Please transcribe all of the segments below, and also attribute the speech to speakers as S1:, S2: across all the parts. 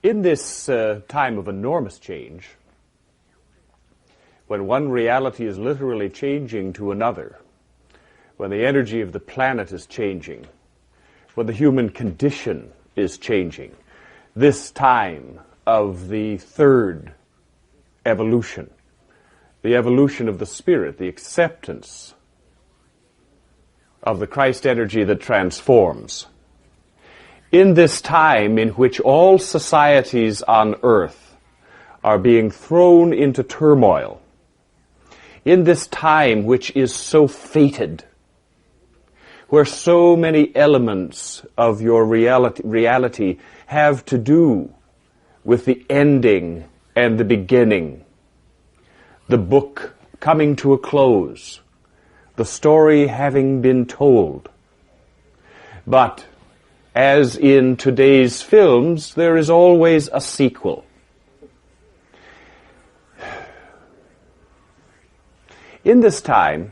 S1: In this time of enormous change, when one reality is literally changing to another, when the energy of the planet is changing, when the human condition is changing, this time of the third evolution, the evolution of the spirit, the acceptance of the Christ energy that transforms, in this time in which all societies on earth are being thrown into turmoil, in this time which is so fated, where so many elements of your reality have to do with the ending and the beginning, the book coming to a close, the story having been told. But as in today's films, there is always a sequel. In this time,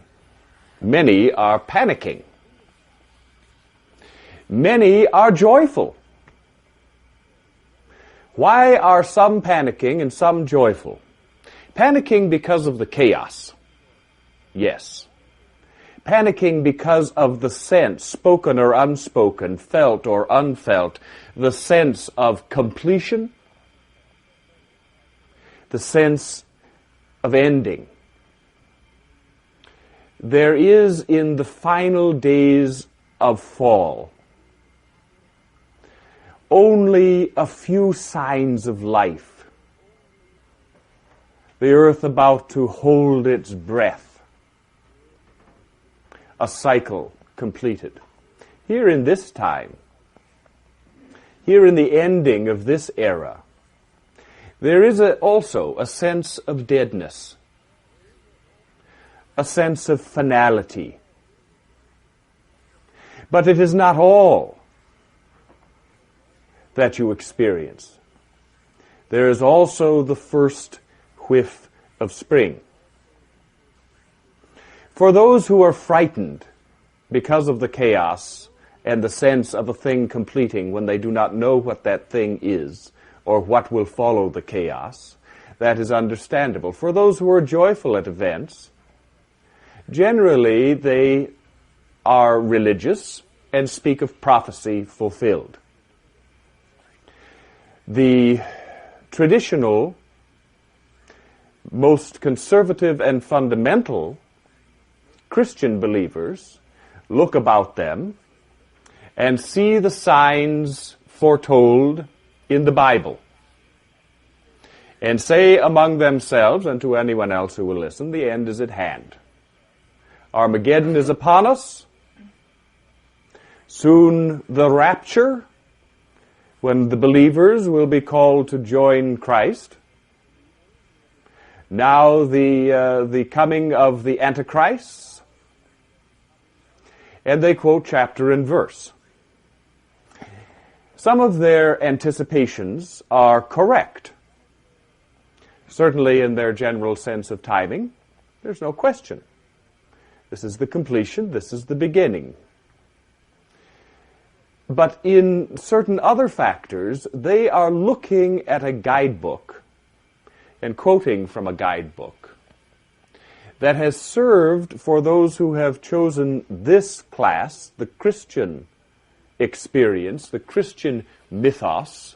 S1: many are panicking. Many are joyful. Why are some panicking and some joyful? Panicking because of the chaos. Yes. Panicking because of the sense, spoken or unspoken, felt or unfelt, the sense of completion, the sense of ending. There is in the final days of fall only a few signs of life. The earth about to hold its breath. A cycle completed. Here in this time, here in the ending of this era, there is also a sense of deadness, a sense of finality. But it is not all that you experience. There is also the first whiff of spring. For those who are frightened because of the chaos and the sense of a thing completing when they do not know what that thing is or what will follow the chaos, that is understandable. For those who are joyful at events, generally they are religious and speak of prophecy fulfilled. The traditional, most conservative and fundamental Christian believers look about them and see the signs foretold in the Bible and say among themselves and to anyone else who will listen, the end is at hand. Armageddon is upon us. Soon the rapture, when the believers will be called to join Christ. Now the coming of the Antichrist. And they quote chapter and verse. Some of their anticipations are correct. Certainly in their general sense of timing, there's no question. This is the completion, this is the beginning. But in certain other factors, they are looking at a guidebook and quoting from a guidebook that has served for those who have chosen this class, the Christian experience, the Christian mythos,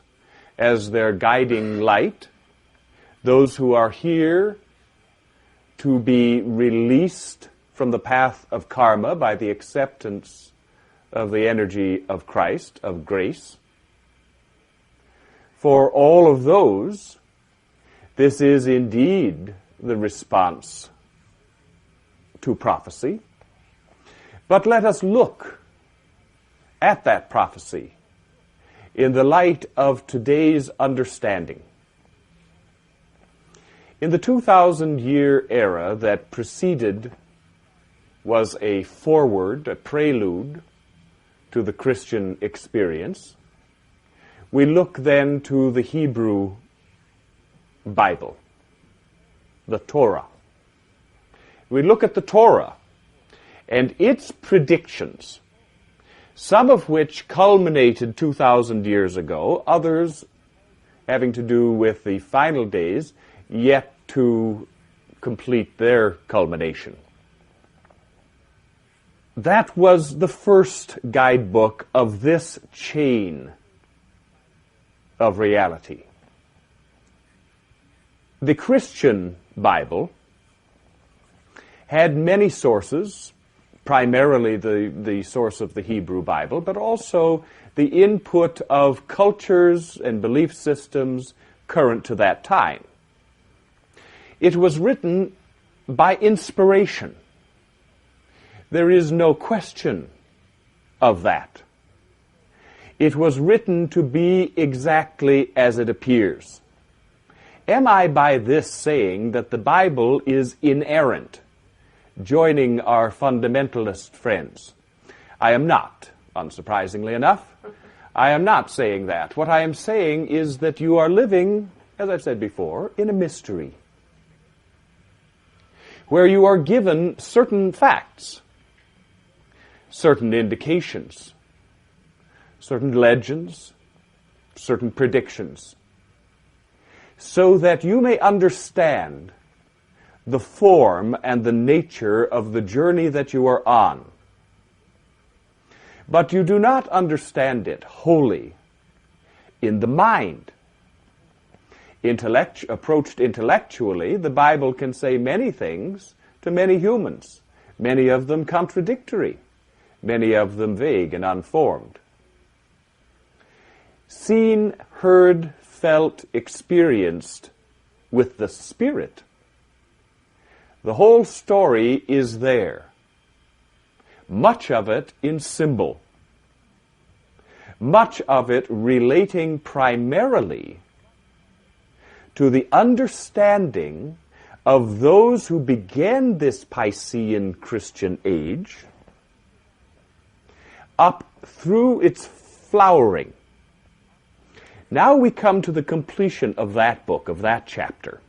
S1: as their guiding light, those who are here to be released from the path of karma by the acceptance of the energy of Christ, of grace. For all of those, this is indeed the response to prophecy. But let us look at that prophecy in the light of today's understanding. In the 2,000-year era that preceded was a foreword, a prelude to the Christian experience. We look then to the Hebrew Bible, the Torah. We look at the Torah and its predictions, some of which culminated 2,000 years ago, others having to do with the final days yet to complete their culmination. That was the first guidebook of this chain of reality. The Christian Bible had many sources, primarily the source of the Hebrew Bible, but also the input of cultures and belief systems current to that time. It was written by inspiration. There is no question of that. It was written to be exactly as it appears. Am I by this saying that the Bible is inerrant, joining our fundamentalist friends? I am not, unsurprisingly enough. I am not saying that. What I am saying is that you are living, as I've said before, in a mystery, where you are given certain facts, certain indications, certain legends, certain predictions, so that you may understand the form and the nature of the journey that you are on. But you do not understand it wholly in the mind. Approached intellectually, the Bible can say many things to many humans, many of them contradictory, many of them vague and unformed. Seen, heard, felt, experienced with the Spirit, the whole story is there. Much of it in symbol. Much of it relating primarily to the understanding of those who began this Piscean Christian age up through its flowering. Now we come to the completion of that book, of that chapter.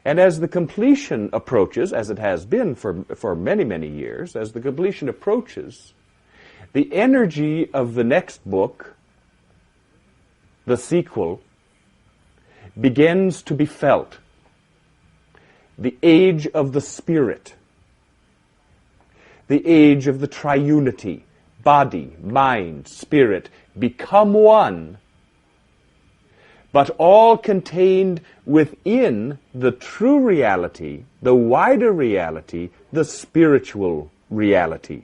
S1: And as the completion approaches, as it has been for many, many years, as the completion approaches, the energy of the next book, the sequel, begins to be felt. The age of the Spirit, the age of the triunity, body, mind, spirit, become one, but all contained within the true reality, the wider reality, the spiritual reality.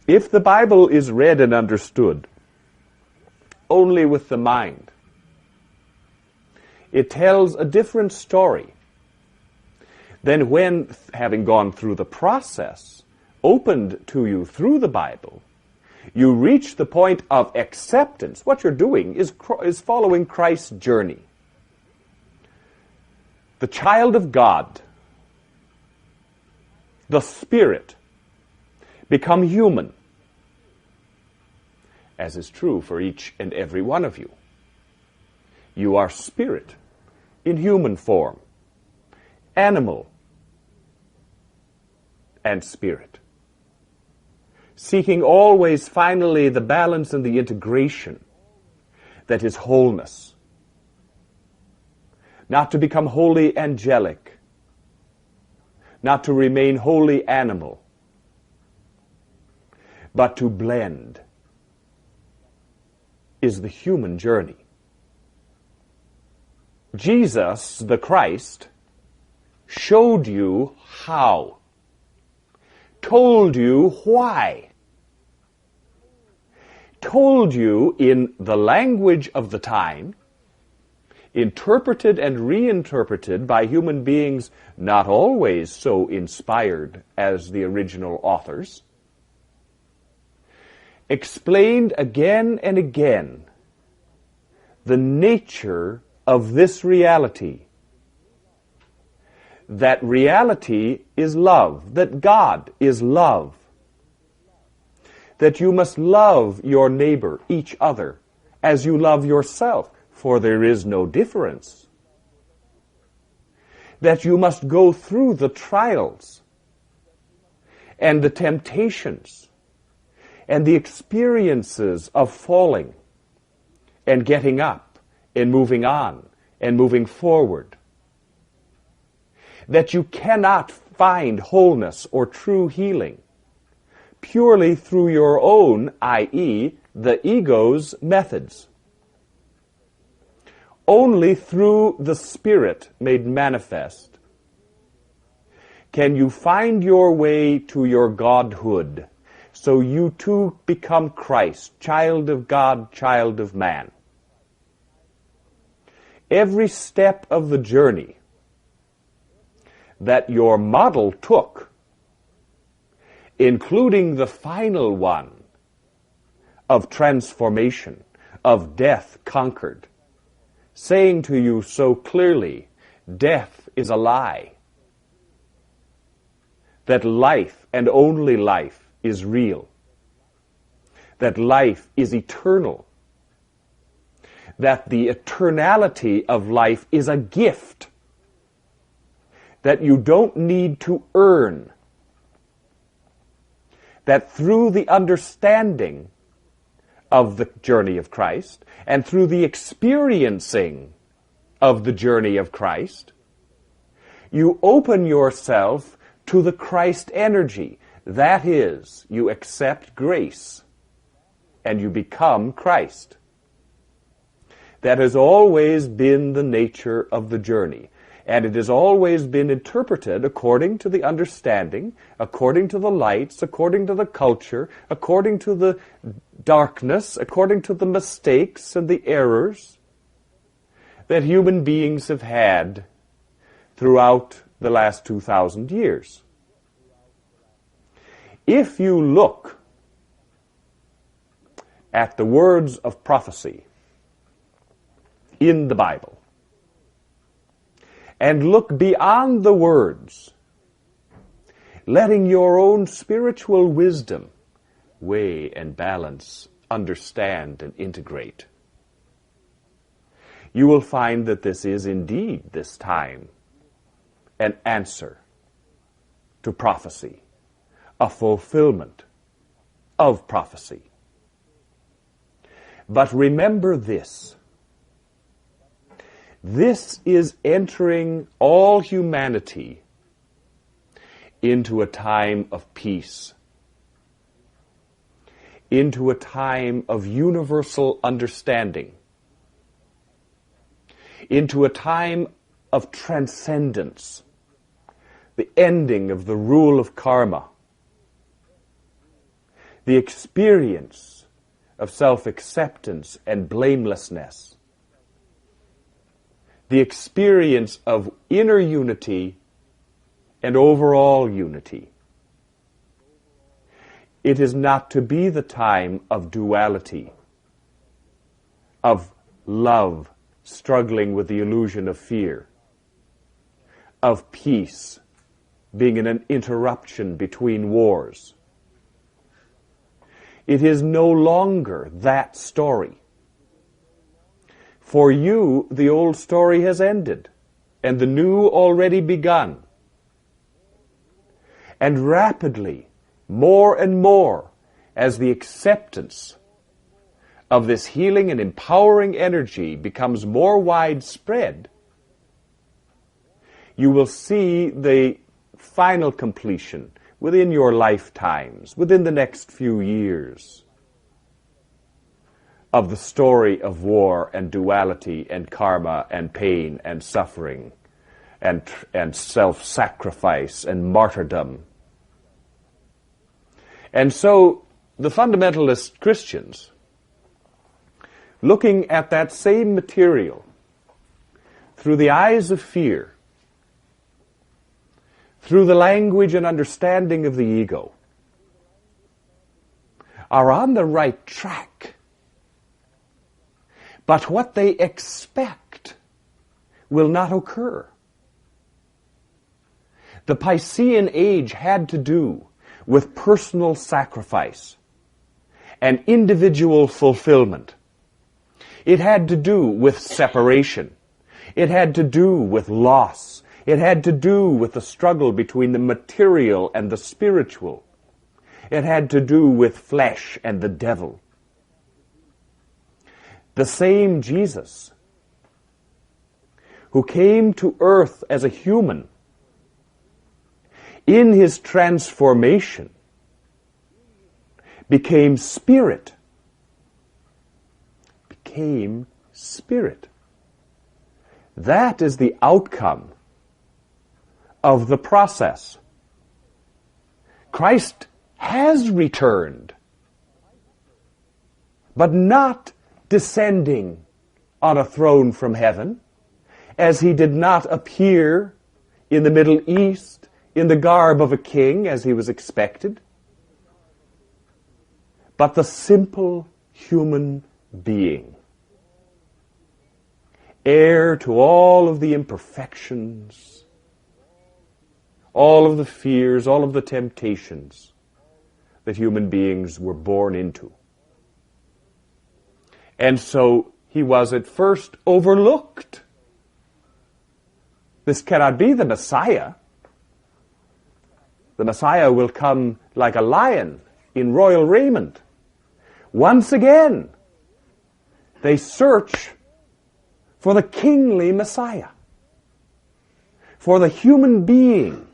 S1: If the Bible is read and understood only with the mind, it tells a different story than when, having gone through the process opened to you through the Bible, you reach the point of acceptance. What you're doing is following Christ's journey. The child of God, the Spirit, become human, as is true for each and every one of you. You are spirit in human form, animal and spirit, seeking always finally the balance and the integration that is wholeness. Not to become wholly angelic, not to remain wholly animal, but to blend is the human journey. Jesus, the Christ, showed you how, told you why, told you in the language of the time, interpreted and reinterpreted by human beings not always so inspired as the original authors, explained again and again the nature of this reality. That reality is love, that God is love, that you must love your neighbor, each other, as you love yourself, for there is no difference. That you must go through the trials and the temptations and the experiences of falling and getting up and moving on and moving forward. That you cannot find wholeness or true healing purely through your own, i.e., the ego's methods. Only through the Spirit made manifest can you find your way to your godhood, so you too become Christ, child of God, child of man. Every step of the journey that your model took, including the final one of transformation, of death conquered, saying to you so clearly, death is a lie, that life and only life is real, that life is eternal, that the eternality of life is a gift that you don't need to earn, that through the understanding of the journey of Christ and through the experiencing of the journey of Christ, you open yourself to the Christ energy. That is, you accept grace and you become Christ. That has always been the nature of the journey. And it has always been interpreted according to the understanding, according to the lights, according to the culture, according to the darkness, according to the mistakes and the errors that human beings have had throughout the last 2,000 years. If you look at the words of prophecy in the Bible, and look beyond the words, letting your own spiritual wisdom weigh and balance, understand and integrate, you will find that this is indeed, this time, an answer to prophecy, a fulfillment of prophecy. But remember this. This is entering all humanity into a time of peace, into a time of universal understanding, into a time of transcendence, the ending of the rule of karma, the experience of self-acceptance and blamelessness, the experience of inner unity and overall unity. It is not to be the time of duality, of love struggling with the illusion of fear, of peace being an interruption between wars. It is no longer that story. For you, the old story has ended, and the new already begun. And rapidly, more and more, as the acceptance of this healing and empowering energy becomes more widespread, you will see the final completion within your lifetimes, within the next few years, of the story of war and duality and karma and pain and suffering and self-sacrifice and martyrdom. And so the fundamentalist Christians, looking at that same material through the eyes of fear, through the language and understanding of the ego, are on the right track. But what they expect will not occur. The Piscean age had to do with personal sacrifice and individual fulfillment. It had to do with separation. It had to do with loss. It had to do with the struggle between the material and the spiritual. It had to do with flesh and the devil. the same Jesus who came to earth as a human, in his transformation, became spirit. Became spirit. That is the outcome of the process. Christ has returned, but not descending on a throne from heaven, as he did not appear in the Middle East in the garb of a king as he was expected, but the simple human being, heir to all of the imperfections, all of the fears, all of the temptations that human beings were born into. And so he was at first overlooked. This cannot be the Messiah. The Messiah will come like a lion in royal raiment. Once again, they search for the kingly Messiah, for the human being,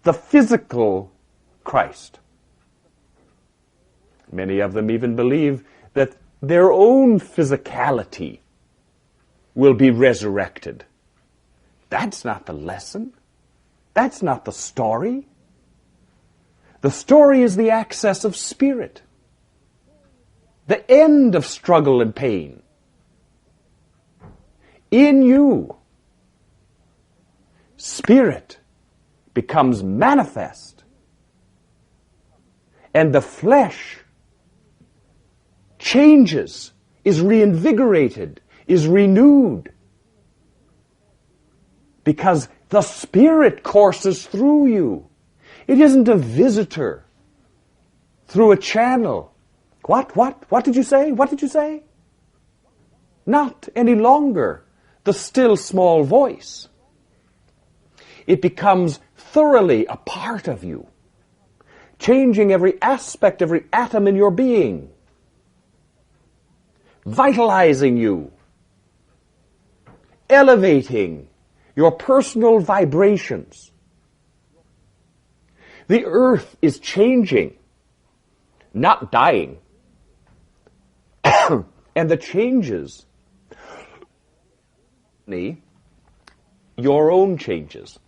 S1: the physical Christ. Many of them even believe that their own physicality will be resurrected. That's not the lesson. That's not the story. The story is the access of spirit, the end of struggle and pain. In you, spirit becomes manifest, and the flesh changes, is reinvigorated, is renewed, because the Spirit courses through you. It isn't a visitor through a channel. What did you say? What did you say? Not any longer the still small voice. It becomes thoroughly a part of you, changing every aspect, every atom in your being, vitalizing you, elevating your personal vibrations. The earth is changing, not dying. And the changes, your own changes.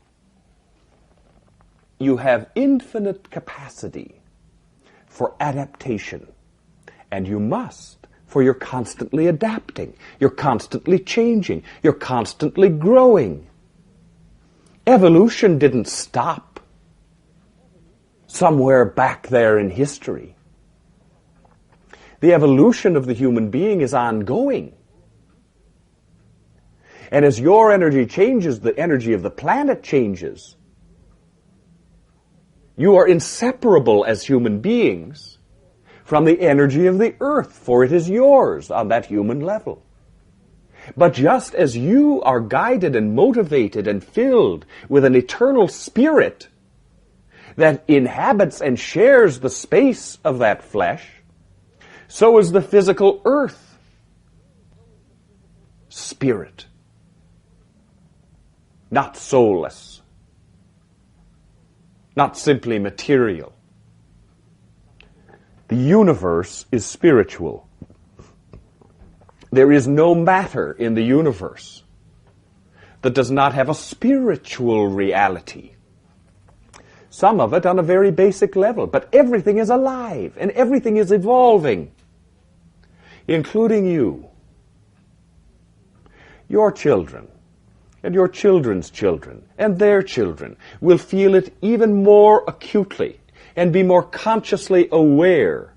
S1: You have infinite capacity for adaptation, and you must, for you're constantly adapting, you're constantly changing, you're constantly growing. Evolution didn't stop somewhere back there in history. The evolution of the human being is ongoing. And as your energy changes, the energy of the planet changes. You are inseparable as human beings from the energy of the earth, for it is yours on that human level. But just as you are guided and motivated and filled with an eternal spirit that inhabits and shares the space of that flesh, so is the physical earth spirit, not soulless, not simply material. The universe is spiritual. There is no matter in the universe that does not have a spiritual reality. Some of it on a very basic level, but everything is alive and everything is evolving, including you. Your children and your children's children and their children will feel it even more acutely and be more consciously aware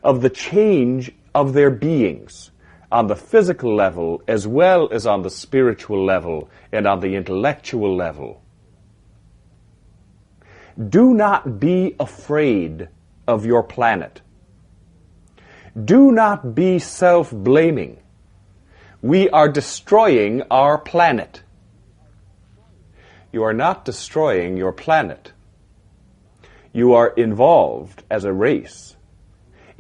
S1: of the change of their beings on the physical level as well as on the spiritual level and on the intellectual level. Do not be afraid of your planet. Do not be self-blaming. We are destroying our planet. You are not destroying your planet. You are involved as a race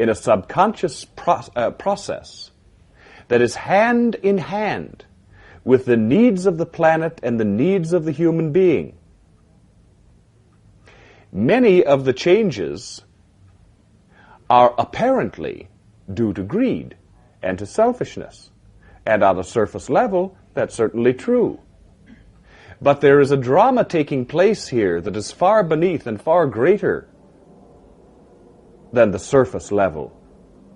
S1: in a subconscious process that is hand in hand with the needs of the planet and the needs of the human being. Many of the changes are apparently due to greed and to selfishness. And on a surface level, that's certainly true. But there is a drama taking place here that is far beneath and far greater than the surface level,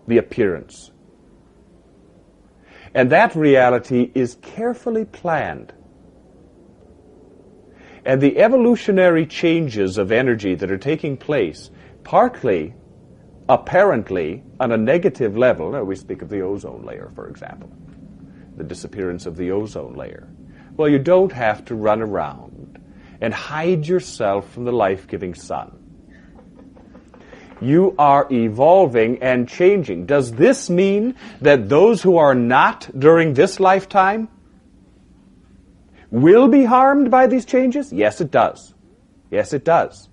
S1: the appearance. And that reality is carefully planned. And the evolutionary changes of energy that are taking place, partly, apparently, on a negative level. Now, we speak of the ozone layer, for example, the disappearance of the ozone layer. Well, you don't have to run around and hide yourself from the life-giving sun. You are evolving and changing. Does this mean that those who are not during this lifetime will be harmed by these changes? Yes, it does. Yes, it does.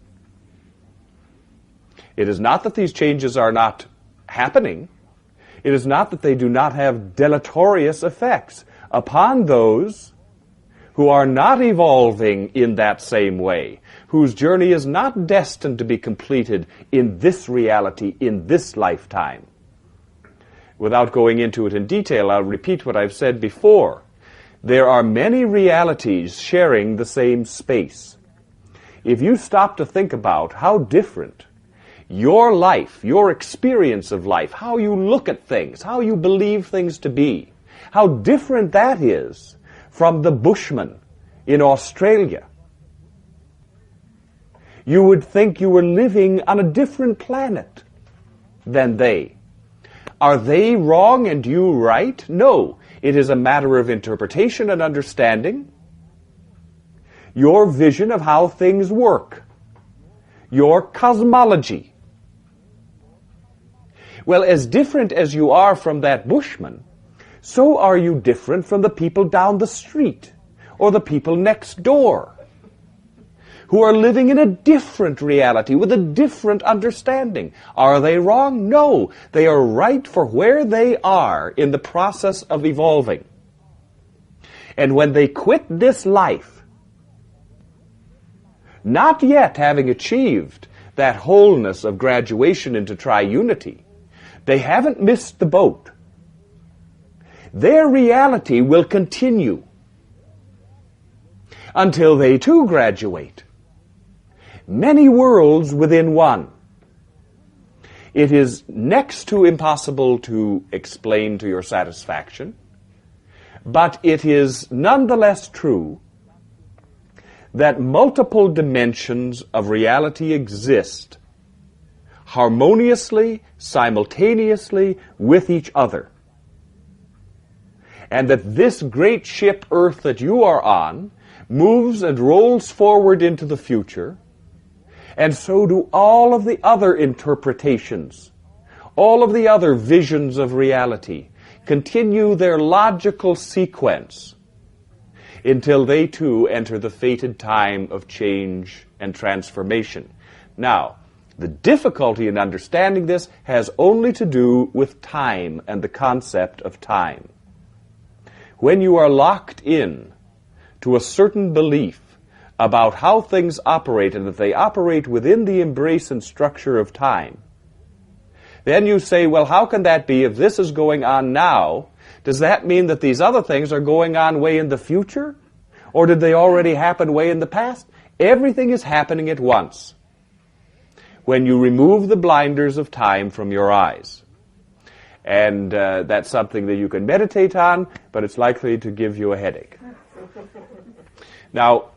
S1: It is not that these changes are not happening. It is not that they do not have deleterious effects upon those who are not evolving in that same way, whose journey is not destined to be completed in this reality, in this lifetime. Without going into it in detail, I'll repeat what I've said before. There are many realities sharing the same space. If you stop to think about how different your life, your experience of life, how you look at things, how you believe things to be, how different that is from the Bushmen in Australia, you would think you were living on a different planet than they. Are they wrong and you right? No. It is a matter of interpretation and understanding. Your vision of how things work. Your cosmology. Well, as different as you are from that Bushman, so are you different from the people down the street or the people next door who are living in a different reality with a different understanding. Are they wrong? No. They are right for where they are in the process of evolving. And when they quit this life, not yet having achieved that wholeness of graduation into triunity, they haven't missed the boat. Their reality will continue until they too graduate. Many worlds within one. It is next to impossible to explain to your satisfaction, but it is nonetheless true that multiple dimensions of reality exist harmoniously, simultaneously with each other. And that this great ship Earth that you are on moves and rolls forward into the future, and so do all of the other interpretations, all of the other visions of reality, continue their logical sequence until they too enter the fated time of change and transformation. Now, the difficulty in understanding this has only to do with time and the concept of time. When you are locked in to a certain belief about how things operate and that they operate within the embrace and structure of time, then you say, well, how can that be if this is going on now? Does that mean that these other things are going on way in the future? Or did they already happen way in the past? Everything is happening at once when you remove the blinders of time from your eyes. And that's something that you can meditate on, but it's likely to give you a headache. Now,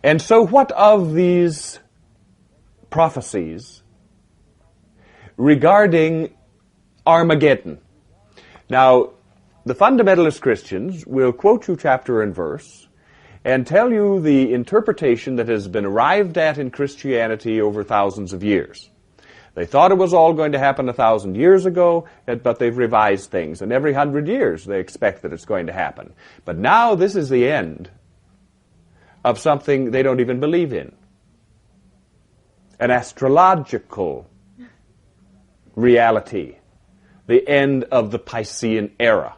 S1: and so what of these prophecies regarding Armageddon? Now, the fundamentalist Christians will quote you chapter and verse and tell you the interpretation that has been arrived at in Christianity over thousands of years. They thought it was all going to happen 1,000 years ago, but they've revised things. And every 100 years they expect that it's going to happen. But now this is the end of something they don't even believe in. An astrological reality, the end of the Piscean era.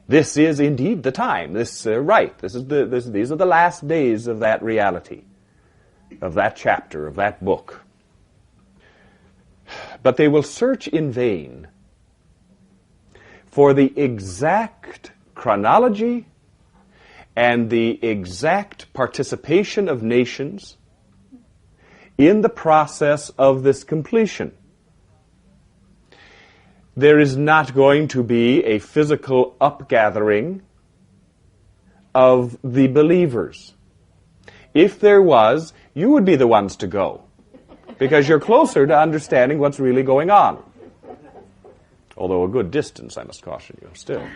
S1: This is indeed the time. These are the last days of that reality, of that chapter, of that book. But they will search in vain for the exact chronology and the exact participation of nations in the process of this completion. There is not going to be a physical upgathering of the believers. If there was, you would be the ones to go, because you're closer to understanding what's really going on. Although a good distance, I must caution you, still.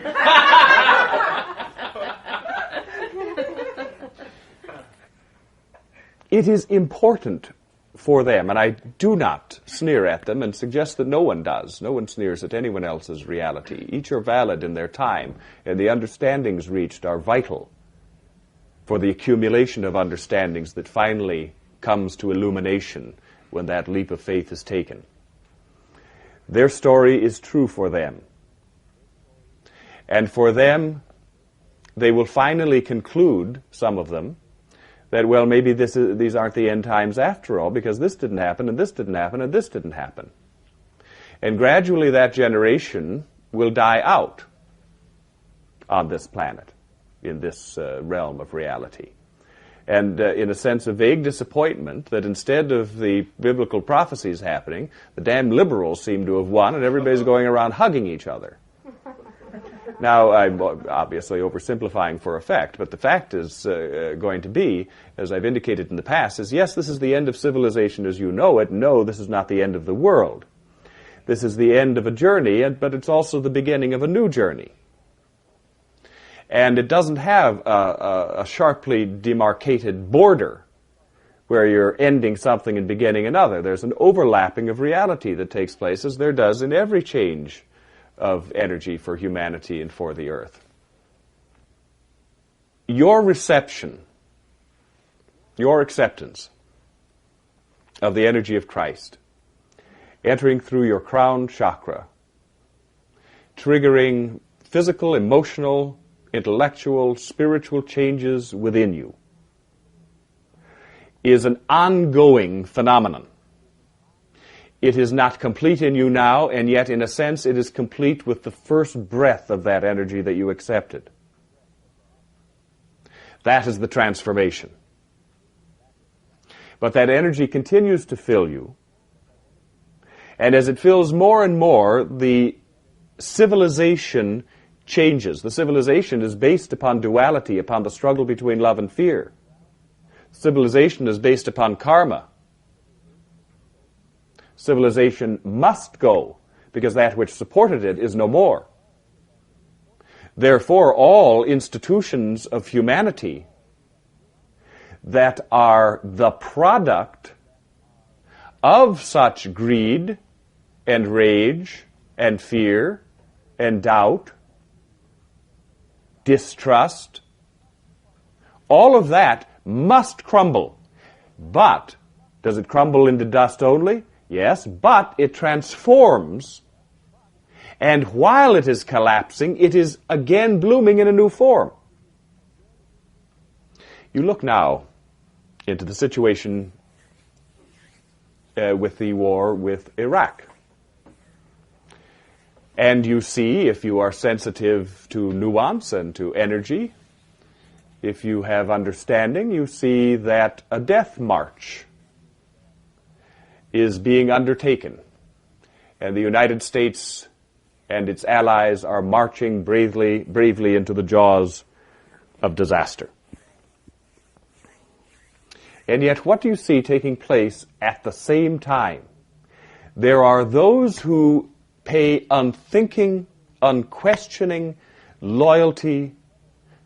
S1: It is important for them, and I do not sneer at them and suggest that no one does. No one sneers at anyone else's reality. Each are valid in their time, and the understandings reached are vital for the accumulation of understandings that finally comes to illumination when that leap of faith is taken. Their story is true for them. And for them, they will finally conclude, some of them, that, well, maybe these aren't the end times after all, because this didn't happen, and this didn't happen, and this didn't happen. And gradually that generation will die out on this planet, in this realm of reality. And in a sense of vague disappointment that instead of the biblical prophecies happening, the damn liberals seem to have won, and everybody's going around hugging each other. Now, I'm obviously oversimplifying for effect, but the fact is going to be, as I've indicated in the past, is yes, this is the end of civilization as you know it. No, this is not the end of the world. This is the end of a journey, but it's also the beginning of a new journey. And it doesn't have a sharply demarcated border where you're ending something and beginning another. There's an overlapping of reality that takes place, as there does in every change of energy for humanity and for the earth. Your reception, your acceptance of the energy of Christ, entering through your crown chakra, triggering physical, emotional, intellectual, spiritual changes within you, is an ongoing phenomenon. It is not complete in you now, and yet, in a sense, it is complete with the first breath of that energy that you accepted. That is the transformation. But that energy continues to fill you, and as it fills more and more, the civilization changes. The civilization is based upon duality, upon the struggle between love and fear. Civilization is based upon karma. Civilization must go, because that which supported it is no more. Therefore, all institutions of humanity that are the product of such greed and rage and fear and doubt, distrust, all of that must crumble. But does it crumble into dust only? Yes, but it transforms, and while it is collapsing, it is again blooming in a new form. You look now into the situation with the war with Iraq, and you see, if you are sensitive to nuance and to energy, if you have understanding, you see that a death march is being undertaken, and the United States and its allies are marching bravely into the jaws of disaster. And yet, what do you see taking place at the same time? There are those who pay unthinking, unquestioning loyalty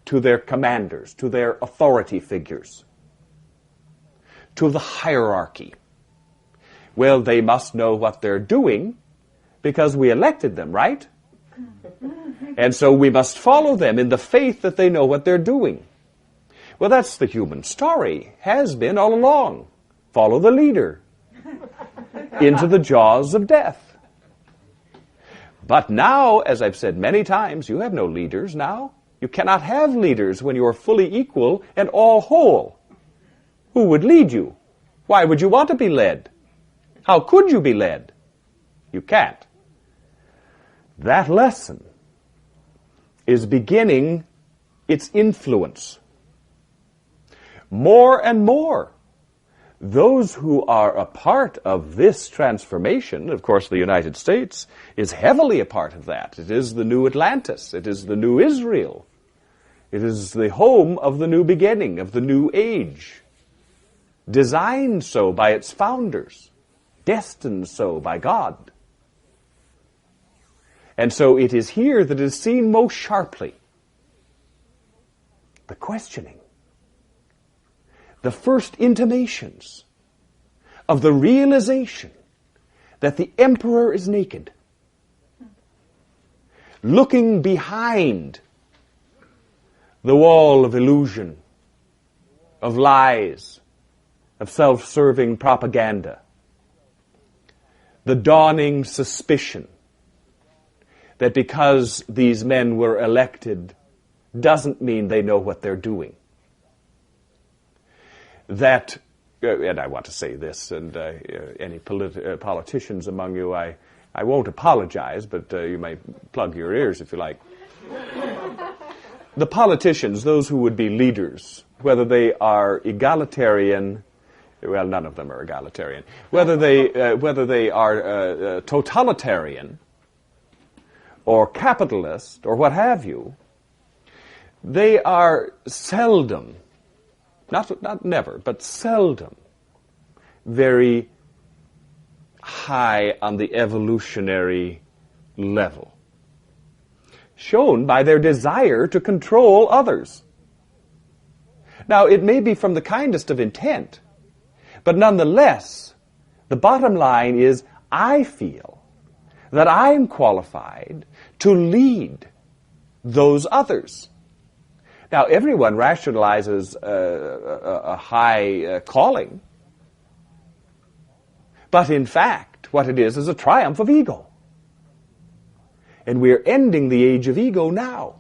S1: to their commanders, to their authority figures, to the hierarchy. Well, they must know what they're doing because we elected them, right? And so we must follow them in the faith that they know what they're doing. Well, that's the human story, has been all along. Follow the leader into the jaws of death. But now, as I've said many times, you have no leaders now. You cannot have leaders when you are fully equal and all whole. Who would lead you? Why would you want to be led? How could you be led? You can't. That lesson is beginning its influence. More and more, those who are a part of this transformation, of course the United States is heavily a part of that. It is the new Atlantis. It is the new Israel. It is the home of the new beginning, of the new age. Designed so by its founders. Destined so by God. And so it is here that is seen most sharply the questioning. The first intimations of the realization that the emperor is naked, looking behind the wall of illusion, of lies, of self-serving propaganda, the dawning suspicion that because these men were elected doesn't mean they know what they're doing. That, and I want to say this, and any politicians among you, I won't apologize, but you may plug your ears if you like. The politicians, those who would be leaders, whether they are egalitarian, well, none of them are egalitarian, whether they are totalitarian or capitalist or what have you, they are seldom, not never, but seldom, very high on the evolutionary level, shown by their desire to control others. Now, it may be from the kindest of intent, but nonetheless, the bottom line is, I feel that I'm qualified to lead those others. Now, everyone rationalizes a high calling, but in fact, what it is a triumph of ego. And we're ending the age of ego now.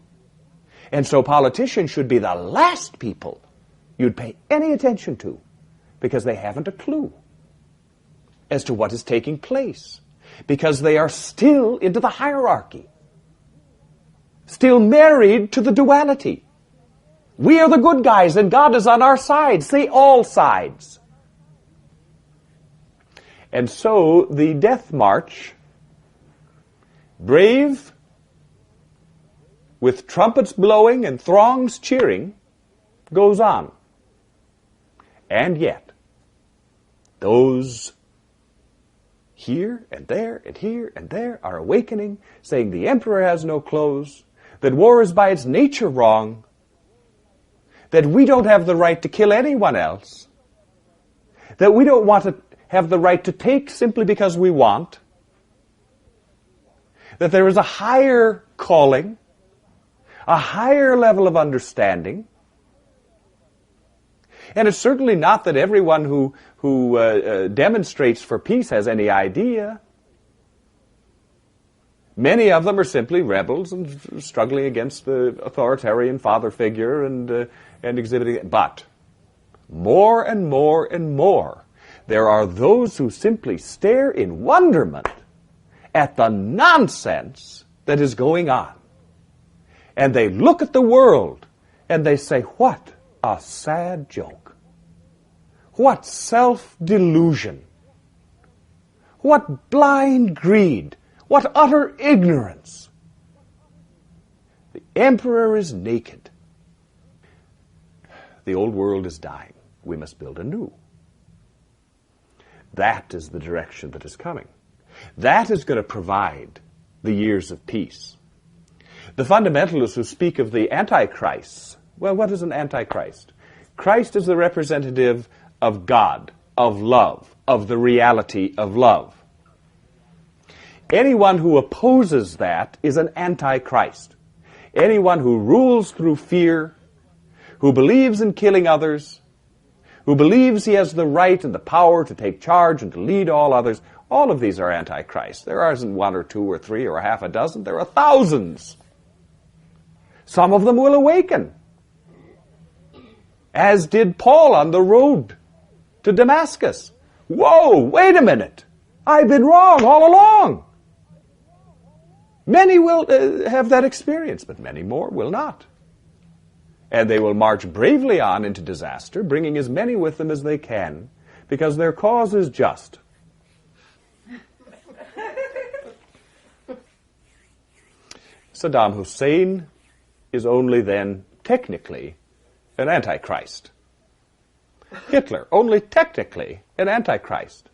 S1: And so politicians should be the last people you'd pay any attention to, because they haven't a clue as to what is taking place, because they are still into the hierarchy, still married to the duality. We are the good guys and God is on our side. Say all sides. And so the death march, brave, with trumpets blowing and throngs cheering, goes on. And yet, those here and there and here and there are awakening, saying the emperor has no clothes, that war is by its nature wrong, that we don't have the right to kill anyone else, that we don't want to have the right to take simply because we want, that there is a higher calling, a higher level of understanding. And it's certainly not that everyone who demonstrates for peace has any idea. Many of them are simply rebels and struggling against the authoritarian father figure and exhibiting it. But more and more and more, there are those who simply stare in wonderment at the nonsense that is going on. And they look at the world and they say, what a sad joke. What self-delusion. What blind greed. What utter ignorance. The emperor is naked. The old world is dying. We must build a new. That is the direction that is coming. That is going to provide the years of peace. The fundamentalists who speak of the Antichrist, well, what is an Antichrist? Christ is the representative of God, of love, of the reality of love. Anyone who opposes that is an Antichrist. Anyone who rules through fear, who believes in killing others, who believes he has the right and the power to take charge and to lead all others, All of these are Antichrist. There isn't one or two or three or half a dozen. There are thousands. Some of them will awaken, as did Paul on the road to Damascus. Whoa, wait a minute. I've been wrong all along. Many will have that experience, but many more will not. And they will march bravely on into disaster, bringing as many with them as they can, because their cause is just. Saddam Hussein is only then technically an Antichrist. Hitler, only technically an Antichrist.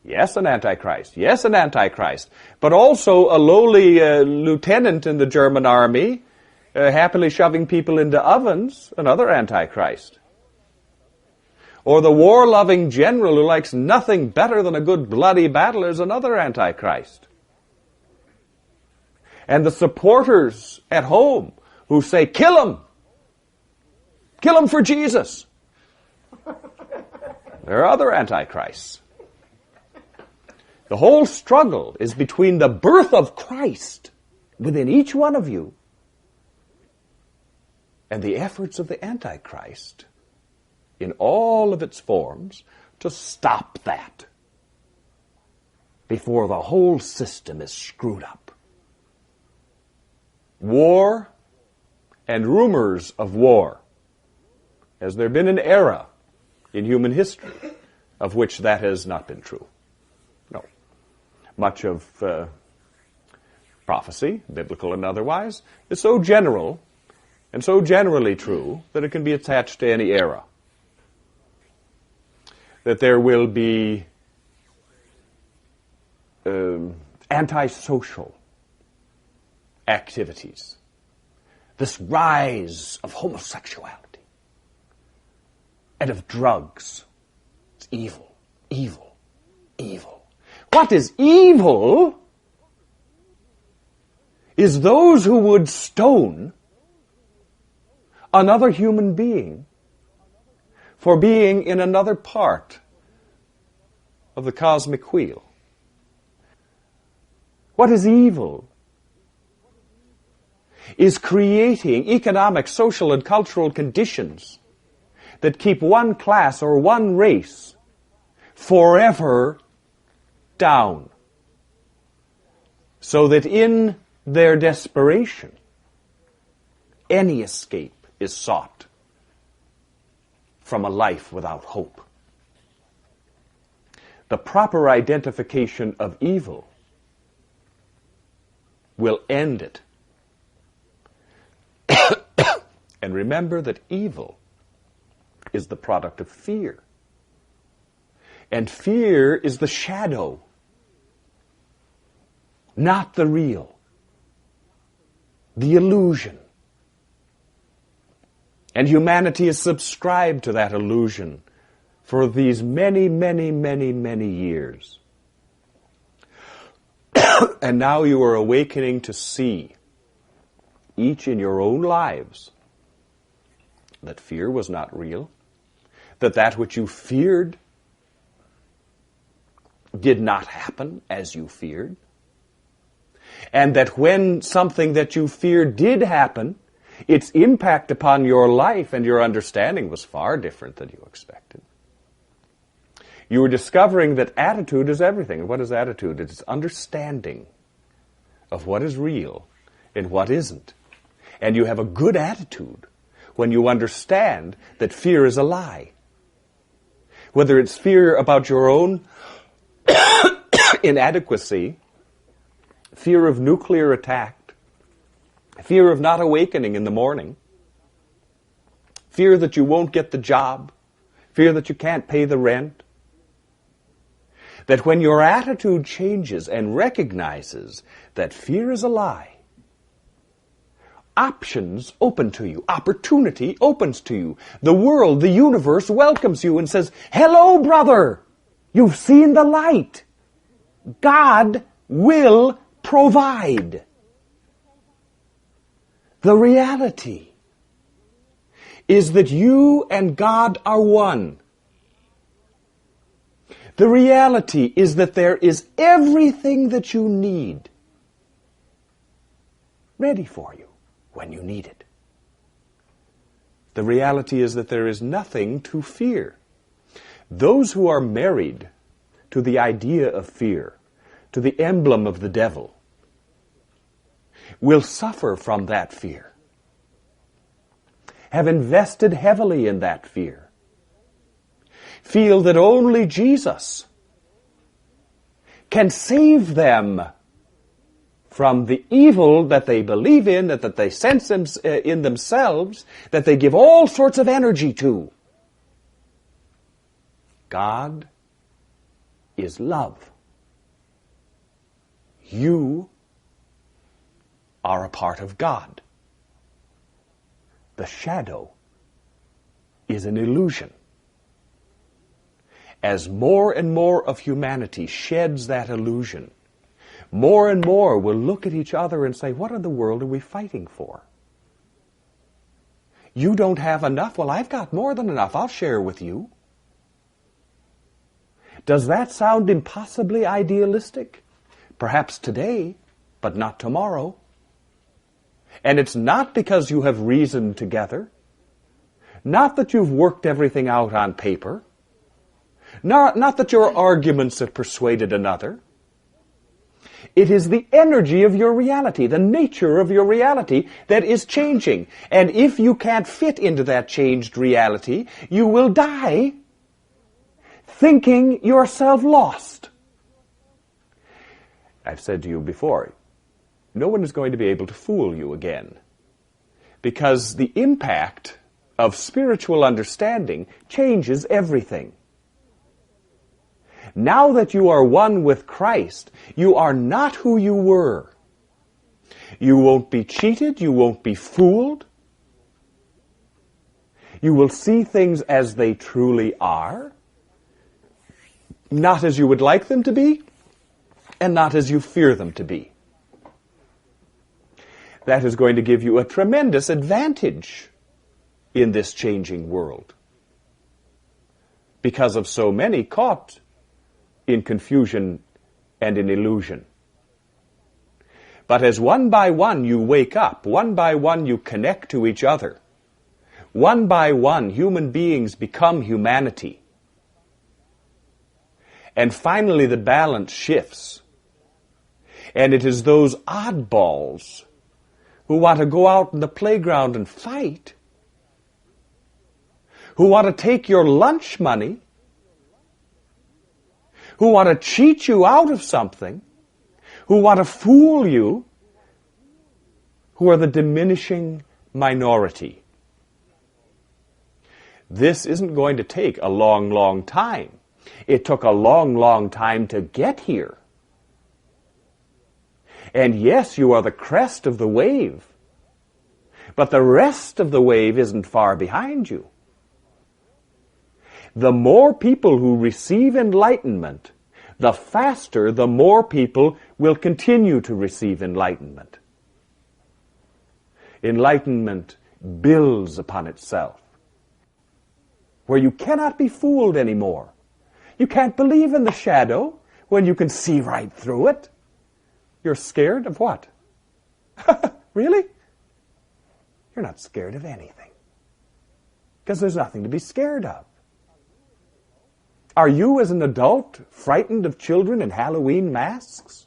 S1: Yes, an Antichrist. Yes, an Antichrist. But also a lowly lieutenant in the German army, happily shoving people into ovens, another Antichrist. Or the war-loving general who likes nothing better than a good bloody battle is another Antichrist. And the supporters at home who say, kill him! Kill him for Jesus! There are other Antichrists. The whole struggle is between the birth of Christ within each one of you and the efforts of the Antichrist in all of its forms to stop that before the whole system is screwed up. War and rumors of war. Has there been an era in human history of which that has not been true? No. Much of prophecy, biblical and otherwise, is so general and so generally true that it can be attached to any era. That there will be antisocial activities. This rise of homosexuality and of drugs. It's evil, evil, evil. What is evil is those who would stone another human being for being in another part of the cosmic wheel. What is evil is creating economic, social, and cultural conditions that keep one class or one race forever down, so that in their desperation, any escape is sought from a life without hope. The proper identification of evil will end it. And remember that evil is the product of fear. And fear is the shadow, not the real, the illusion. And humanity has subscribed to that illusion for these many, many, many, many years. And now you are awakening to see, each in your own lives, that fear was not real, that which you feared did not happen as you feared, and that when something that you feared did happen, its impact upon your life and your understanding was far different than you expected. You were discovering that attitude is everything. And what is attitude? It's understanding of what is real and what isn't. And you have a good attitude when you understand that fear is a lie. Whether it's fear about your own inadequacy, fear of nuclear attack, fear of not awakening in the morning, fear that you won't get the job, fear that you can't pay the rent, that when your attitude changes and recognizes that fear is a lie, options open to you, opportunity opens to you. The world, the universe welcomes you and says, hello, brother, you've seen the light. God will provide. The reality is that you and God are one. The reality is that there is everything that you need ready for you when you need it. The reality is that there is nothing to fear. Those who are married to the idea of fear, to the emblem of the devil, will suffer from that fear, have invested heavily in that fear, feel that only Jesus can save them from the evil that they believe in, that they sense in themselves, that they give all sorts of energy to. God is love. You are a part of God. The shadow is an illusion. As more and more of humanity sheds that illusion, more and more will look at each other and say, what in the world are we fighting for? You don't have enough? Well, I've got more than enough. I'll share with you. Does that sound impossibly idealistic? Perhaps today, but not tomorrow. And it's not because you have reasoned together, not that you've worked everything out on paper, not that your arguments have persuaded another. It is the energy of your reality, the nature of your reality that is changing. And if you can't fit into that changed reality, you will die thinking yourself lost. I've said to you before, no one is going to be able to fool you again, because the impact of spiritual understanding changes everything. Now that you are one with Christ, you are not who you were. You won't be cheated, you won't be fooled. You will see things as they truly are, not as you would like them to be, and not as you fear them to be. That is going to give you a tremendous advantage in this changing world, because of so many caught in confusion and in illusion. But as one by one you wake up, one by one you connect to each other, one by one human beings become humanity, and finally the balance shifts, and it is those oddballs who want to go out in the playground and fight, who want to take your lunch money, who want to cheat you out of something, who want to fool you, who are the diminishing minority. This isn't going to take a long, long time. It took a long, long time to get here. And yes, you are the crest of the wave, but the rest of the wave isn't far behind you. The more people who receive enlightenment, the faster the more people will continue to receive enlightenment. Enlightenment builds upon itself, where you cannot be fooled anymore. You can't believe in the shadow when you can see right through it. You're scared of what? Really? You're not scared of anything, because there's nothing to be scared of. Are you, as an adult, frightened of children in Halloween masks?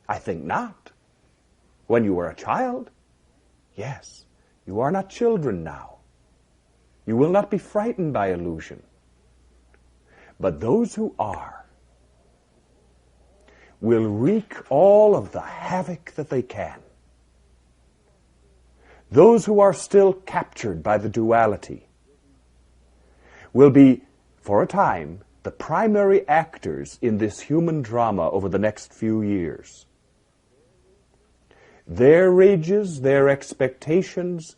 S1: I think not. When you were a child, yes. You are not children now. You will not be frightened by illusion. But those who are will wreak all of the havoc that they can. Those who are still captured by the duality will be, for a time, the primary actors in this human drama over the next few years. Their rages, their expectations,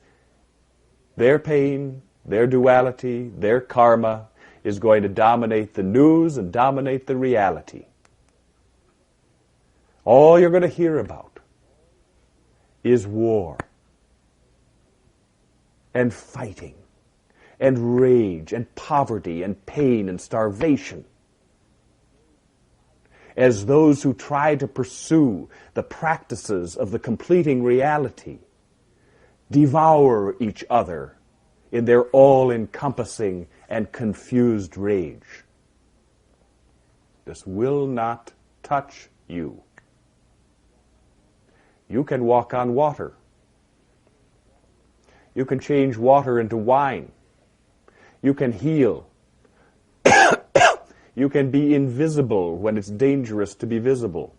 S1: their pain, their duality, their karma is going to dominate the news and dominate the reality. All you're going to hear about is war and fighting and rage and poverty and pain and starvation. as those who try to pursue the practices of the completing reality devour each other in their all-encompassing and confused rage. This will not touch you. You can walk on water. You can change water into wine. You can heal. You can be invisible when it's dangerous to be visible.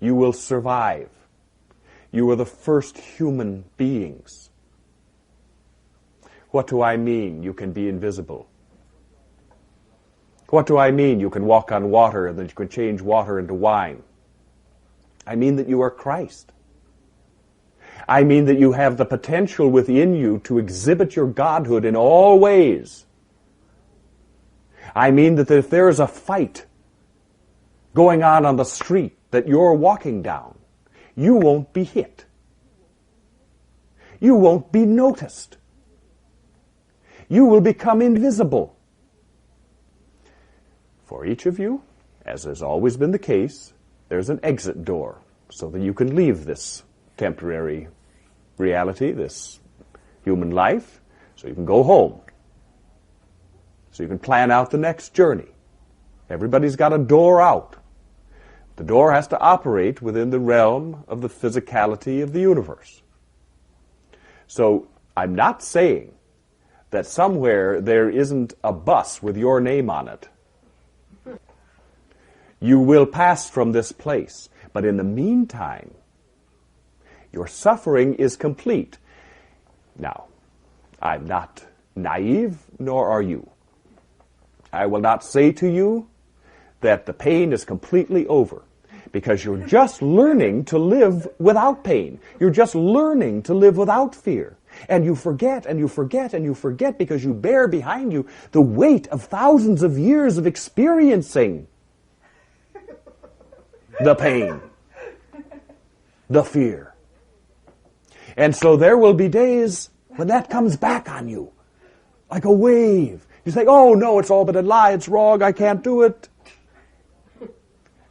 S1: You will survive. You are the first human beings. What do I mean, you can be invisible? What do I mean, you can walk on water and that you can change water into wine? I mean that you are Christ. I mean that you have the potential within you to exhibit your godhood in all ways. I mean that if there is a fight going on the street that you're walking down, you won't be hit. You won't be noticed. You will become invisible. For each of you, as has always been the case, there's an exit door so that you can leave this temporary reality, this human life, so you can go home. So you can plan out the next journey. Everybody's got a door out. The door has to operate within the realm of the physicality of the universe. So I'm not saying that somewhere there isn't a bus with your name on it. You will pass from this place, but in the meantime, your suffering is complete. Now, I'm not naive, nor are you. I will not say to you that the pain is completely over, because you're just learning to live without pain. You're just learning to live without fear. And you forget, and you forget, and you forget because you bear behind you the weight of thousands of years of experiencing the pain, the fear. And so there will be days when that comes back on you, like a wave. You say, oh no, it's all but a lie, it's wrong, I can't do it.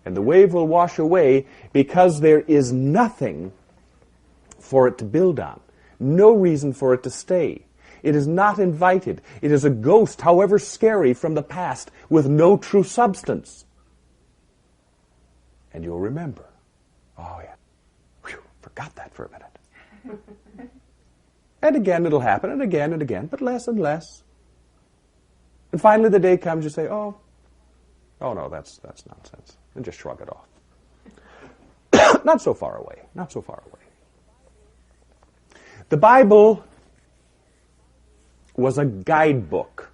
S1: And the wave will wash away because there is nothing for it to build on. No reason for it to stay. It is not invited. It is a ghost, however scary, from the past with no true substance. And you'll remember. Oh yeah. Whew, forgot that for a minute. And again it'll happen, and again, but less and less. And finally the day comes, you say, oh no, that's nonsense. And just shrug it off. Not so far away. Not so far away. The Bible was a guidebook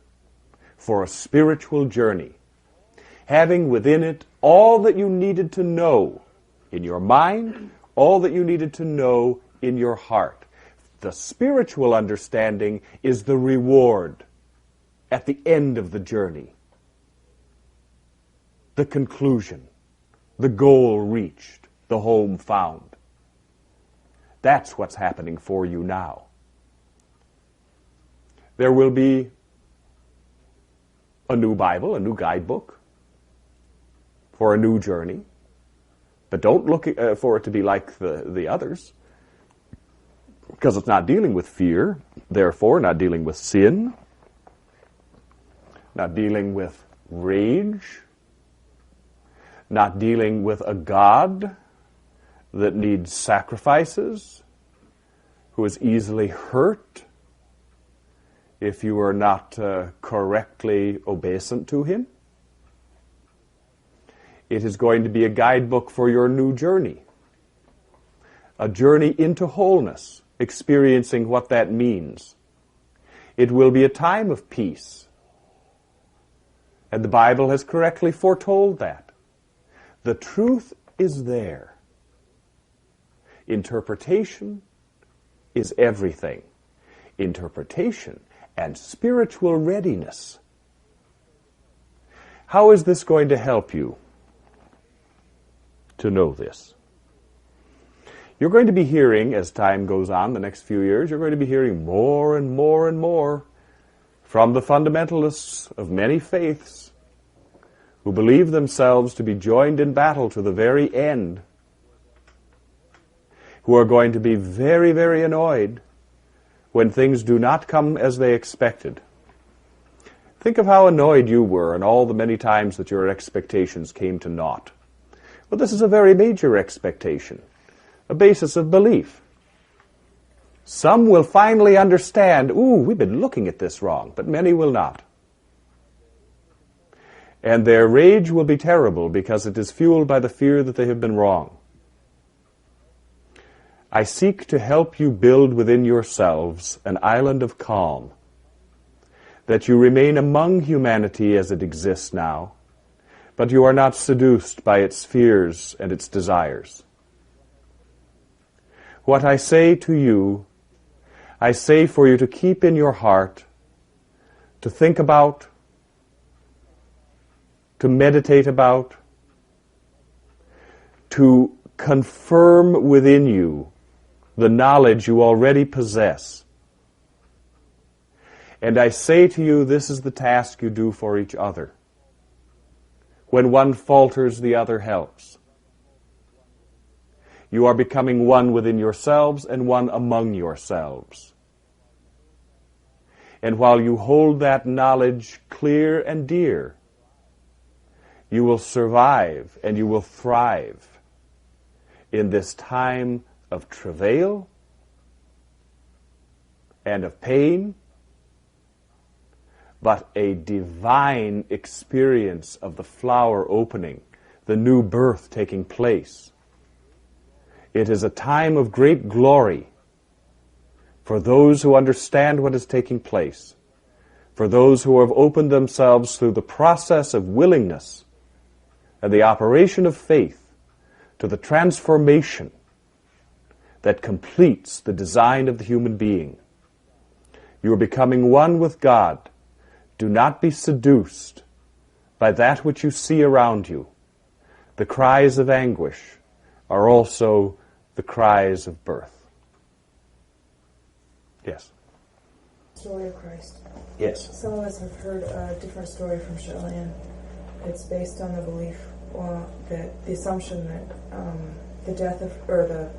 S1: for a spiritual journey, having within it all that you needed to know in your mind, all that you needed to know in your heart. The spiritual understanding is the reward at the end of the journey, the conclusion, the goal reached, the home found. That's what's happening for you now. There will be a new Bible, a new guidebook for a new journey. But don't look for it to be like the others, because it's not dealing with fear, therefore not dealing with sin, not dealing with rage, not dealing with a God that needs sacrifices, who is easily hurt if you are not correctly obeisant to him. It is going to be a guidebook for your new journey, a journey into wholeness, experiencing what that means. It will be a time of peace, and the Bible has correctly foretold that. The truth is there. Interpretation is everything. Interpretation and spiritual readiness. How is this going to help you to know this? You're going to be hearing, as time goes on, the next few years, you're going to be hearing more and more and more from the fundamentalists of many faiths who believe themselves to be joined in battle to the very end, who are going to be very, very annoyed when things do not come as they expected. Think of how annoyed you were and all the many times that your expectations came to naught. Well, this is a very major expectation, a basis of belief. Some will finally understand, ooh, we've been looking at this wrong, but many will not. And their rage will be terrible because it is fueled by the fear that they have been wrong. I seek to help you build within yourselves an island of calm, that you remain among humanity as it exists now, but you are not seduced by its fears and its desires. What I say to you, I say for you to keep in your heart, to think about, to meditate about, to confirm within you the knowledge you already possess. And I say to you, this is the task you do for each other. When one falters, the other helps. You are becoming one within yourselves and one among yourselves. And while you hold that knowledge clear and dear, you will survive and you will thrive in this time of travail and of pain, but a divine experience of the flower opening, the new birth taking place. It is a time of great glory for those who understand what is taking place, for those who have opened themselves through the process of willingness and the operation of faith to the transformation that completes the design of the human being. You are becoming one with God. Do not be seduced by that which you see around you. The cries of anguish are also the cries of birth. Yes?
S2: Story of Christ.
S1: Yes.
S2: Some of us have heard a different story from Charlene. It's based on the belief, that the assumption that the death of, or